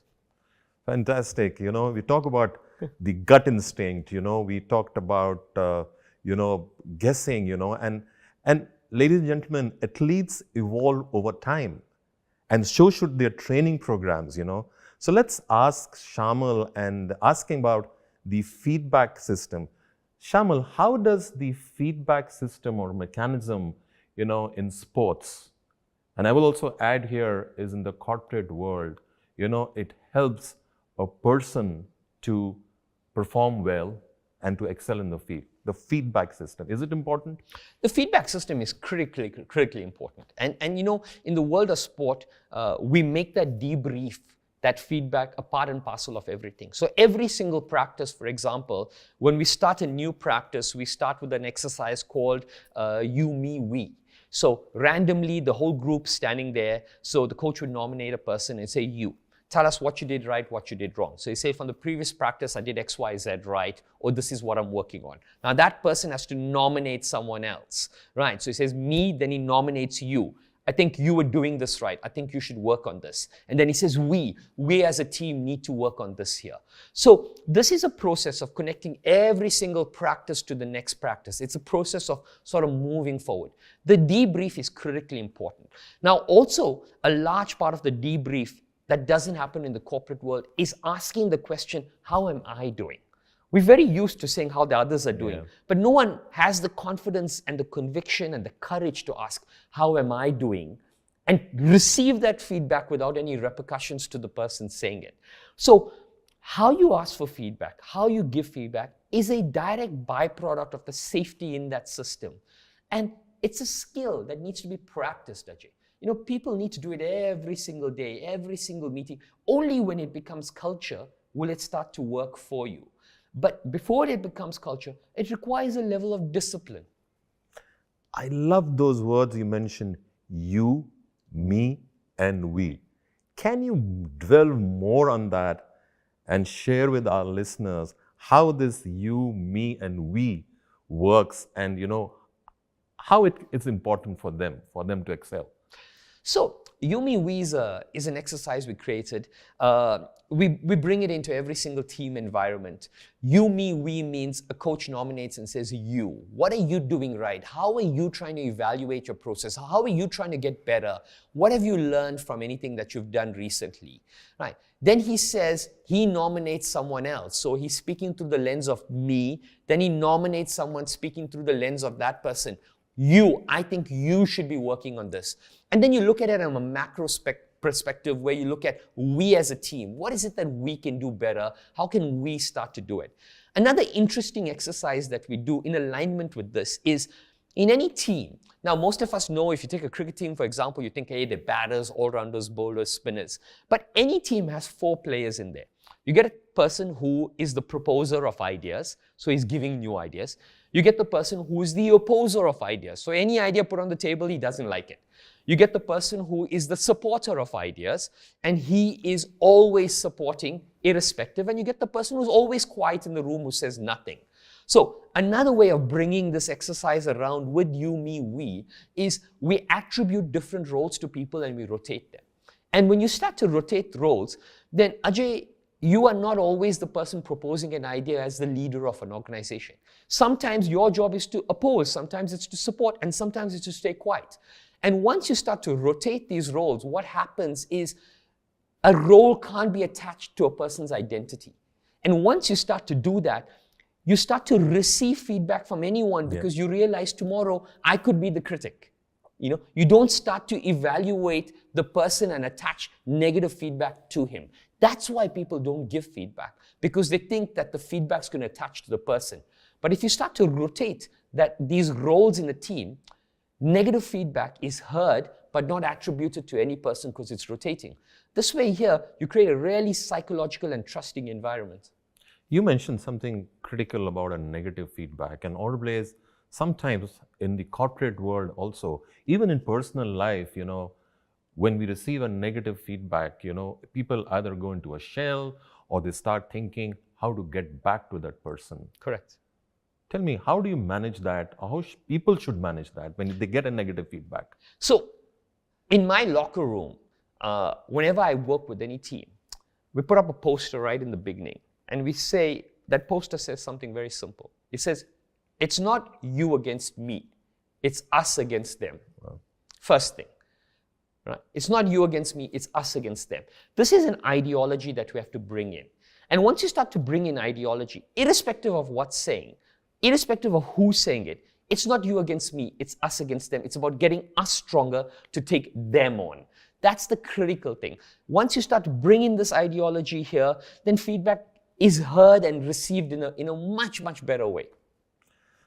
Fantastic. We talk about the gut instinct, we talked about, guessing, and ladies and gentlemen, athletes evolve over time, and so should their training programs, So let's ask Shayamal and asking about the feedback system. Shayamal, how does the feedback system or mechanism, in sports, and I will also add here is in the corporate world, it helps a person to perform well and to excel in the field. The feedback system, is it important? The feedback system is critically important. And in the world of sport, we make that debrief, that feedback a part and parcel of everything. So every single practice, for example, when we start a new practice, we start with an exercise called you, me, we. So randomly, the whole group standing there, so the coach would nominate a person and say, you. Tell us what you did right, what you did wrong. So you say, from the previous practice, I did X, Y, Z right, or this is what I'm working on. Now that person has to nominate someone else, right? So he says, me, then he nominates you. I think you were doing this right. I think you should work on this. And then he says, we as a team need to work on this here. So this is a process of connecting every single practice to the next practice. It's a process of sort of moving forward. The debrief is critically important. Now also, a large part of the debrief that doesn't happen in the corporate world is asking the question, how am I doing? We're very used to saying how the others are doing, Yeah. but no one has the confidence and the conviction and the courage to ask, how am I doing? And receive that feedback without any repercussions to the person saying it. So how you ask for feedback, how you give feedback is a direct byproduct of the safety in that system. And it's a skill that needs to be practiced, Ajay. People need to do it every single day, every single meeting. Only when it becomes culture will it start to work for you. But before it becomes culture, it requires a level of discipline. I love those words you mentioned, you, me, and we. Can you dwell more on that and share with our listeners how this you, me, and we works, and how it's important for them to excel? So, You, Me, We is an exercise we created. We bring it into every single team environment. You, Me, We means a coach nominates and says, you. What are you doing right? How are you trying to evaluate your process? How are you trying to get better? What have you learned from anything that you've done recently? Right. Then he nominates someone else. So he's speaking through the lens of me. Then he nominates someone speaking through the lens of that person. You, I think you should be working on this. And then you look at it from a macro perspective where you look at we as a team. What is it that we can do better? How can we start to do it? Another interesting exercise that we do in alignment with this is in any team. Now, most of us know if you take a cricket team, for example, you think, hey, they're batters, all-rounders, bowlers, spinners. But any team has 4 players in there. You get a person who is the proposer of ideas, so he's giving new ideas. You get the person who is the opposer of ideas. So any idea put on the table, he doesn't like it. You get the person who is the supporter of ideas, and he is always supporting irrespective. And you get the person who's always quiet in the room who says nothing. So another way of bringing this exercise around with you, me, we is we attribute different roles to people and we rotate them. And when you start to rotate roles, then Ajay, you are not always the person proposing an idea as the leader of an organization. Sometimes your job is to oppose, sometimes it's to support, and sometimes it's to stay quiet. And once you start to rotate these roles, what happens is a role can't be attached to a person's identity. And once you start to do that, you start to receive feedback from anyone because you realize tomorrow I could be the critic. You don't start to evaluate the person and attach negative feedback to him. That's why people don't give feedback, because they think that the feedback's going to attach to the person. But if you start to rotate these roles in the team, negative feedback is heard but not attributed to any person because it's rotating. This way here, you create a really psychological and trusting environment. You mentioned something critical about a negative feedback, and always, sometimes in the corporate world also, even in personal life, when we receive a negative feedback, people either go into a shell or they start thinking how to get back to that person. Correct. Tell me, how do you manage that? Or how people should manage that when they get a negative feedback? So, in my locker room, whenever I work with any team, we put up a poster right in the beginning, and we say, that poster says something very simple. It says, it's not you against me, it's us against them. Wow. First thing. Right? It's not you against me, it's us against them. This is an ideology that we have to bring in. And once you start to bring in ideology, irrespective of what's saying, irrespective of who's saying it, it's not you against me, it's us against them. It's about getting us stronger to take them on. That's the critical thing. Once you start to bring in this ideology here, then feedback is heard and received in a much, much better way.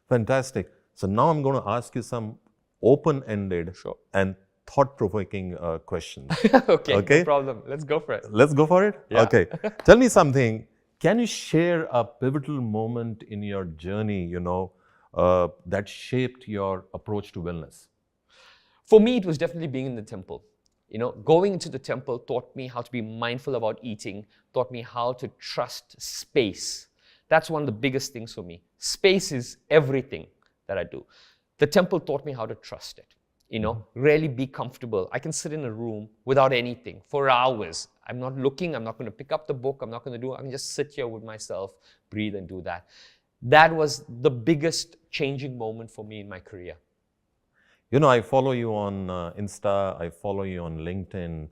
Fantastic. So now I'm going to ask you some open-ended and thought-provoking questions. Okay, no problem. Let's go for it. Let's go for it? Yeah. Okay. Tell me something. Can you share a pivotal moment in your journey, that shaped your approach to wellness? For me, it was definitely being in the temple. Going into the temple taught me how to be mindful about eating, taught me how to trust space. That's one of the biggest things for me. Space is everything that I do. The temple taught me how to trust it. Really be comfortable. I can sit in a room without anything for hours. I'm not looking, I'm not going to pick up the book, I'm not going to do it. I can just sit here with myself, breathe and do that. That was the biggest changing moment for me in my career. I follow you on Insta, I follow you on LinkedIn.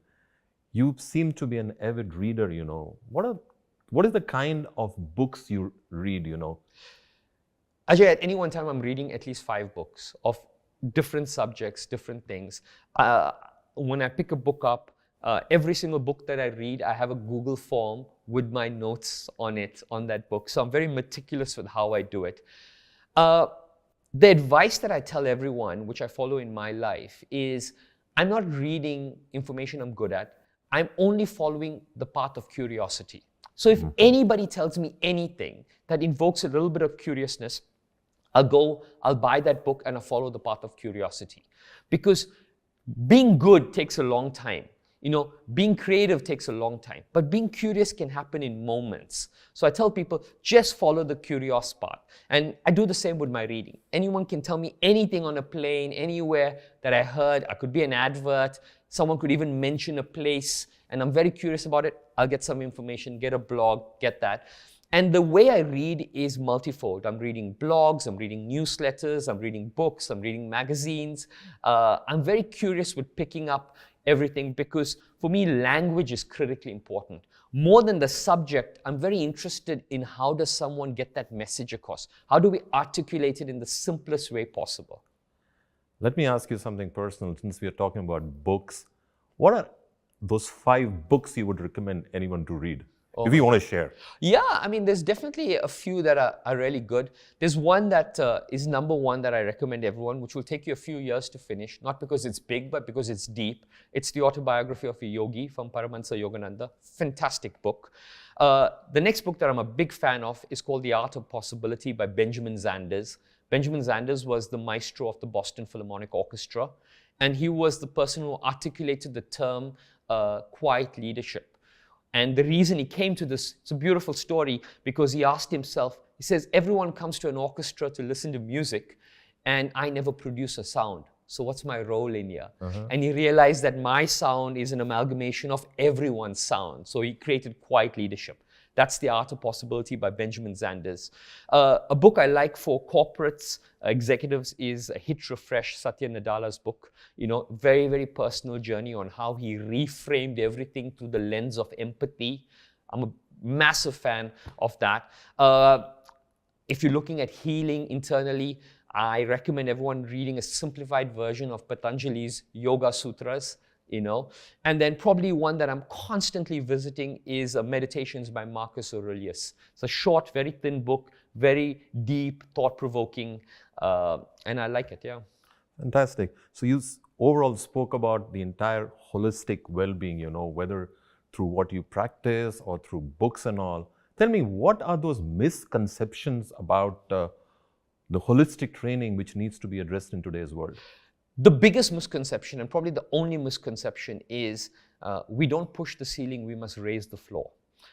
You seem to be an avid reader, What are What is the kind of books you read, you know? Ajay, at any one time, I'm reading at least 5 books of different subjects, different things. When I pick a book up, every single book that I read, I have a Google form with my notes on it, on that book. So I'm very meticulous with how I do it. The advice that I tell everyone, which I follow in my life, is I'm not reading information I'm good at. I'm only following the path of curiosity. So if anybody tells me anything that invokes a little bit of curiousness, I'll buy that book and I'll follow the path of curiosity. Because being good takes a long time. You know, being creative takes a long time, but being curious can happen in moments. So I tell people, just follow the curious part. And I do the same with my reading. Anyone can tell me anything on a plane, anywhere that I heard. I could be an advert. Someone could even mention a place, and I'm very curious about it. I'll get some information, get a blog, get that. And the way I read is multifold. I'm reading blogs, I'm reading newsletters, I'm reading books, I'm reading magazines. I'm very curious with picking up everything because for me, language is critically important. More than the subject, I'm very interested in how does someone get that message across? How do we articulate it in the simplest way possible? Let me ask you something personal since we are talking about books. What are those 5 books you would recommend anyone to read? If you want to share. Yeah, I mean, there's definitely a few that are really good. There's one that is number one that I recommend everyone, which will take you a few years to finish, not because it's big, but because it's deep. It's the autobiography of a yogi from Paramahansa Yogananda. Fantastic book. The next book that I'm a big fan of is called The Art of Possibility by Benjamin Zanders. Benjamin Zanders was the maestro of the Boston Philharmonic Orchestra, and he was the person who articulated the term quiet leadership. And the reason he came to this, it's a beautiful story because he asked himself, he says, everyone comes to an orchestra to listen to music and I never produce a sound. So what's my role in here? And he realized that my sound is an amalgamation of everyone's sound. So he created quiet leadership. That's The Art of Possibility by Benjamin Zanders. A book I like for corporates, executives is Hit Refresh, Satya Nadala's book. You know, very, very personal journey on how he reframed everything through the lens of empathy. I'm a massive fan of that. If you're looking at healing internally, I recommend everyone reading a simplified version of Patanjali's Yoga Sutras. You know, and then probably one that I'm constantly visiting is Meditations by Marcus Aurelius. It's a short, very thin book, very deep, thought-provoking, and I like it, yeah. Fantastic. So you overall spoke about the entire holistic well-being, you know, whether through what you practice or through books and all. Tell me, what are those misconceptions about the holistic training which needs to be addressed in today's world? The biggest misconception, and probably the only misconception, is we don't push the ceiling, we must raise the floor.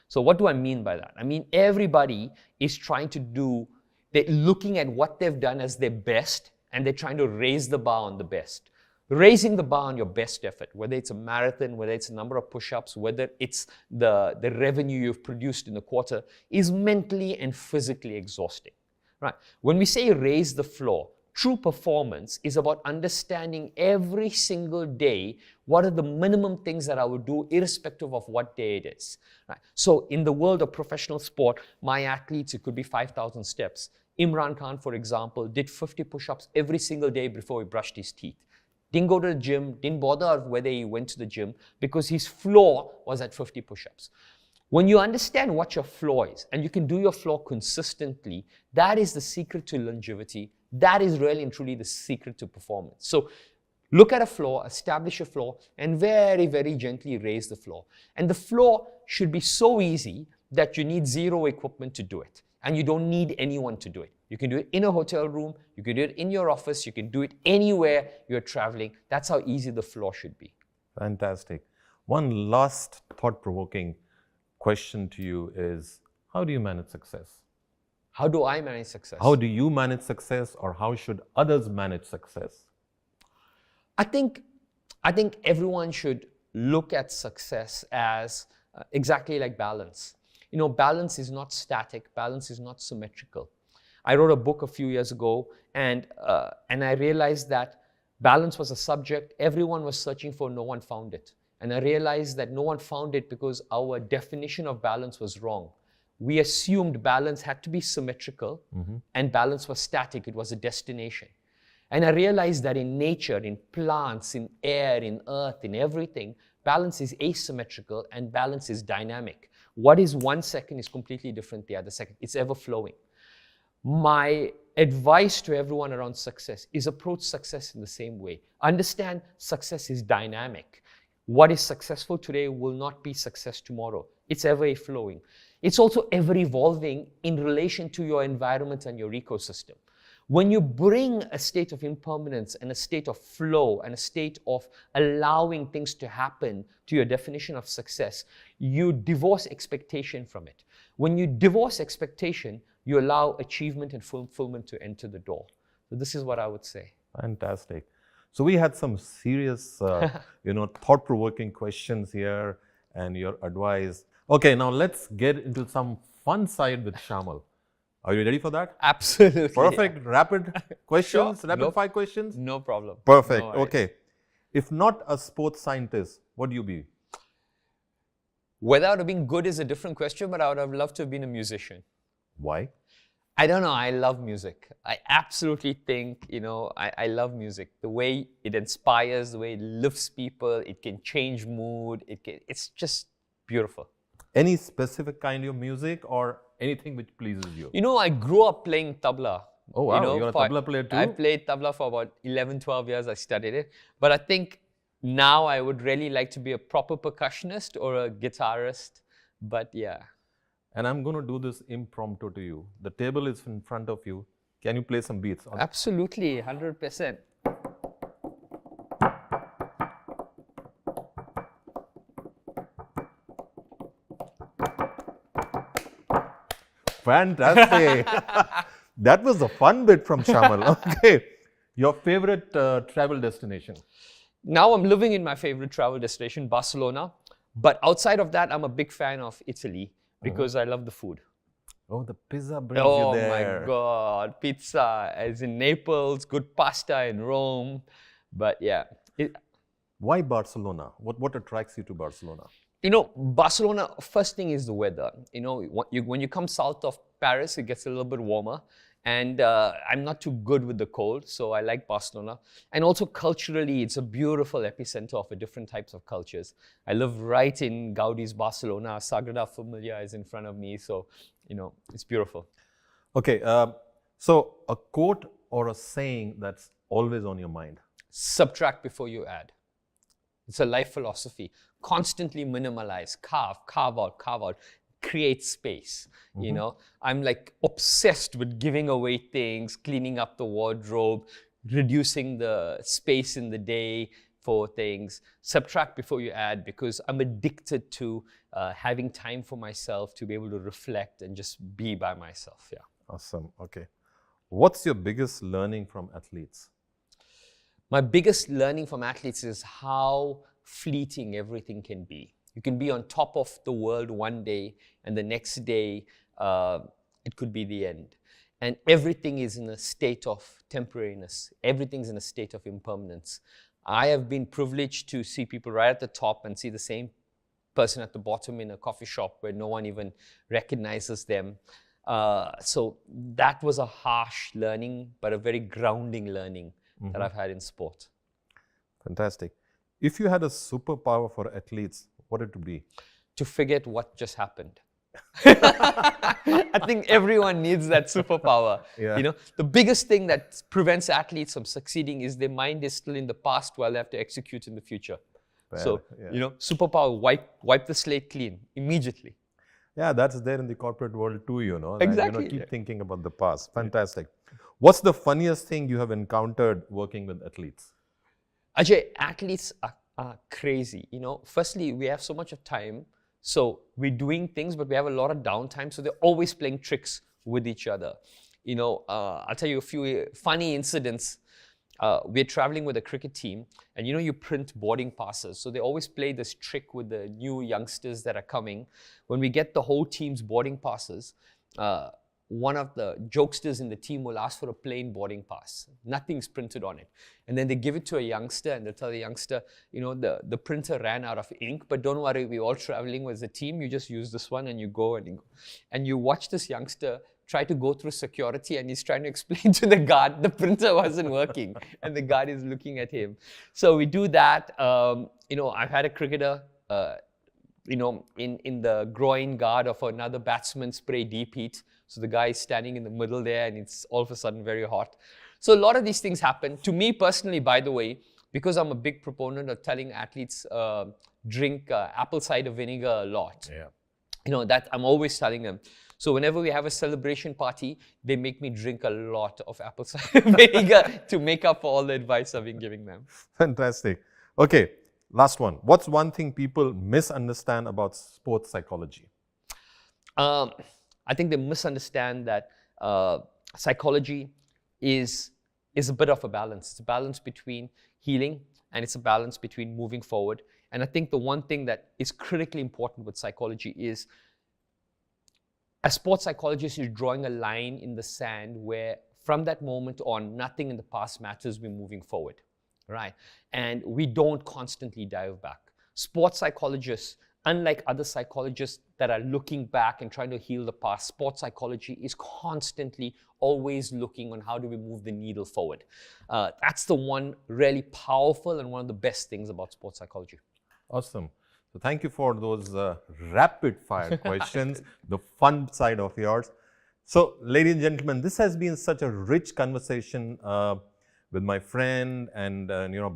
So what do I mean by that? I mean, everybody is trying to do, they're looking at what they've done as their best, and they're trying to raise the bar on the best. Raising the bar on your best effort, whether it's a marathon, whether it's a number of push-ups, whether it's the revenue you've produced in a quarter, is mentally and physically exhausting. Right? When we say raise the floor, true performance is about understanding every single day what are the minimum things that I would do irrespective of what day it is. Right? So in the world of professional sport, my athletes, it could be 5,000 steps. Imran Khan, for example, did 50 push-ups every single day before he brushed his teeth. Didn't go to the gym, didn't bother whether he went to the gym because his floor was at 50 push-ups. When you understand what your floor is and you can do your floor consistently, that is the secret to longevity. That is really and truly the secret to performance. So look at a floor, establish a floor, and very, very gently raise the floor. And the floor should be so easy that you need zero equipment to do it. And you don't need anyone to do it. You can do it in a hotel room, you can do it in your office, you can do it anywhere you're traveling. That's how easy the floor should be. Fantastic. One last thought-provoking question to you is, how do you manage success? How do I manage success? How do you manage success, or how should others manage success? I think everyone should look at success as exactly like balance. You know, balance is not static, balance is not symmetrical. I wrote a book a few years ago, and I realized that balance was a subject everyone was searching for, no one found it. And I realized that no one found it because our definition of balance was wrong. we assumed balance had to be symmetrical and balance was static. It was a destination. And I realized that in nature, in plants, in air, in earth, in everything, balance is asymmetrical and balance is dynamic. What is 1 second is completely different the other second. It's ever flowing. My advice to everyone around success is approach success in the same way. Understand success is dynamic. What is successful today will not be success tomorrow. It's ever flowing. It's also ever evolving in relation to your environment and your ecosystem. When you bring a state of impermanence and a state of flow and a state of allowing things to happen to your definition of success, you divorce expectation from it. When you divorce expectation, you allow achievement and fulfillment to enter the door. So this is what I would say. Fantastic. So we had some serious, thought-provoking questions here and your advice. Okay, now let's get into some fun side with Shayamal. Are you ready for that? Absolutely. Perfect. Rapid questions, Sure. rapid fire questions? No problem. Perfect. No worries. Okay. If not a sports scientist, what do you be? Whether I would have been good is a different question, but I would have loved to have been a musician. Why? I don't know, I love music. I absolutely think, I love music. The way it inspires, the way it lifts people, it can change mood, it's just beautiful. Any specific kind of music or anything which pleases you? I grew up playing tabla. Oh wow, you're a tabla player too? I played tabla for about 11, 12 years, I studied it. But I think now I would really like to be a proper percussionist or a guitarist, but yeah. And I'm going to do this impromptu to you. The table is in front of you. Can you play some beats? Absolutely, 100%. Fantastic. That was a fun bit from Shayamal. Okay. Your favorite travel destination? Now I'm living in my favorite travel destination, Barcelona. But outside of that, I'm a big fan of Italy because I love the food. Oh, the pizza brings you there. Oh my God, pizza as in Naples, good pasta in Rome. But yeah. Why Barcelona? What attracts you to Barcelona? Barcelona, first thing is the weather. When you come south of Paris, it gets a little bit warmer. And I'm not too good with the cold, so I like Barcelona. And also culturally, it's a beautiful epicenter of different types of cultures. I live right in Gaudi's Barcelona. Sagrada Familia is in front of me, so, it's beautiful. Okay, so a quote or a saying that's always on your mind? Subtract before you add. It's a life philosophy. Constantly minimalize, carve out. Create space. I'm like obsessed with giving away things, cleaning up the wardrobe, reducing the space in the day for things. Subtract before you add, because I'm addicted to having time for myself to be able to reflect and just be by myself. Yeah. Awesome. Okay. What's your biggest learning from athletes? My biggest learning from athletes is how fleeting everything can be. You can be on top of the world one day, and the next day, it could be the end. And everything is in a state of temporariness. Everything's in a state of impermanence. I have been privileged to see people right at the top and see the same person at the bottom in a coffee shop where no one even recognizes them. So that was a harsh learning, but a very grounding learning that I've had in sport. Fantastic. If you had a superpower for athletes, what would it be? To forget what just happened. I think everyone needs that superpower. Yeah. The biggest thing that prevents athletes from succeeding is their mind is still in the past while they have to execute in the future. So, superpower, wipe the slate clean immediately. Yeah, that's there in the corporate world too, Exactly. Keep thinking about the past. Fantastic. What's the funniest thing you have encountered working with athletes? Ajay, athletes are crazy. Firstly, we have so much of time. So we're doing things, but we have a lot of downtime. So they're always playing tricks with each other. I'll tell you a few funny incidents. We're traveling with a cricket team, and you print boarding passes. So they always play this trick with the new youngsters that are coming. When we get the whole team's boarding passes, one of the jokesters in the team will ask for a plain boarding pass. Nothing's printed on it. And then they give it to a youngster and they'll tell the youngster, the printer ran out of ink, but don't worry, we're all traveling as a team. You just use this one and you go. And you watch this youngster try to go through security and he's trying to explain to the guard the printer wasn't working and the guard is looking at him. So we do that. I've had a cricketer, in the groin guard of another batsman spray deep heat. So the guy is standing in the middle there and it's all of a sudden very hot. So a lot of these things happen. To me personally, by the way, because I'm a big proponent of telling athletes drink apple cider vinegar a lot. Yeah. That I'm always telling them. So whenever we have a celebration party, they make me drink a lot of apple cider vinegar to make up for all the advice I've been giving them. Fantastic. Okay, last one. What's one thing people misunderstand about sports psychology? I think they misunderstand that psychology is a bit of a balance. It's a balance between healing and it's a balance between moving forward. And I think the one thing that is critically important with psychology is, as sports psychologists, you're drawing a line in the sand where from that moment on, nothing in the past matters, we're moving forward, right? And we don't constantly dive back. Sports psychologists, unlike other psychologists that are looking back and trying to heal the past, sports psychology is constantly always looking on how do we move the needle forward. That's the one really powerful and one of the best things about sports psychology. Awesome. So thank you for those rapid fire questions, the fun side of yours. So ladies and gentlemen, this has been such a rich conversation with my friend and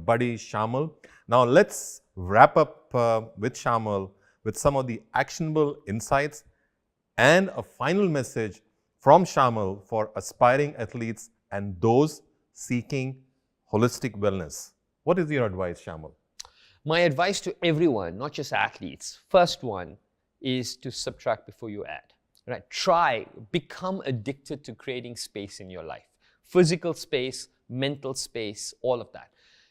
buddy Shayamal. Now let's wrap up with Shayamal with some of the actionable insights and a final message from Shayamal for aspiring athletes and those seeking holistic wellness. What is your advice, Shayamal? My advice to everyone, not just athletes, first one is to subtract before you add. Right? Become addicted to creating space in your life. Physical space, mental space, all of that.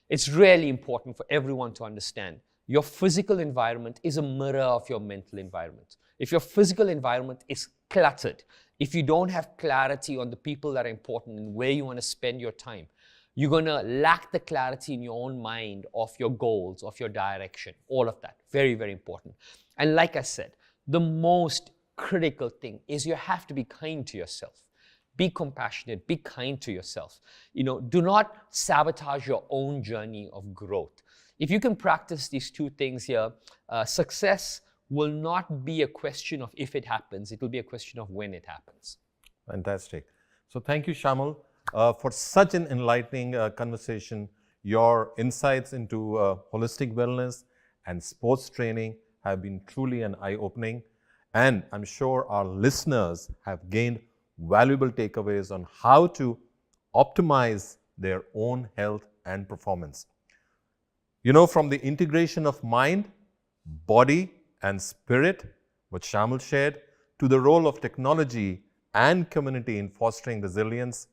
It's really important for everyone to understand. Your physical environment is a mirror of your mental environment. If your physical environment is cluttered, if you don't have clarity on the people that are important and where you want to spend your time, you're going to lack the clarity in your own mind of your goals, of your direction, all of that. Very, very important. And like I said, the most critical thing is you have to be kind to yourself. Be compassionate, be kind to yourself. Do not sabotage your own journey of growth. If you can practice these two things here, success will not be a question of if it happens, it will be a question of when it happens. Fantastic. So thank you, Shayamal, for such an enlightening conversation. Your insights into holistic wellness and sports training have been truly an eye-opening. And I'm sure our listeners have gained valuable takeaways on how to optimize their own health and performance. From the integration of mind, body, and spirit, what Shayamal shared, to the role of technology and community in fostering resilience,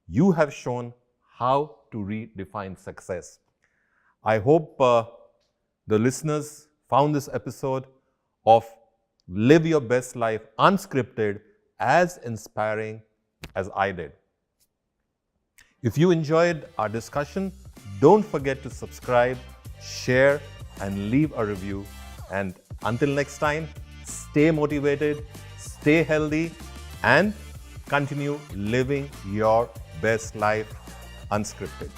you have shown how to redefine success. I hope the listeners found this episode of Live Your Best Life Unscripted as inspiring as I did. If you enjoyed our discussion, don't forget to subscribe, share, and leave a review. And until next time, stay motivated, stay healthy, and continue living your best life unscripted.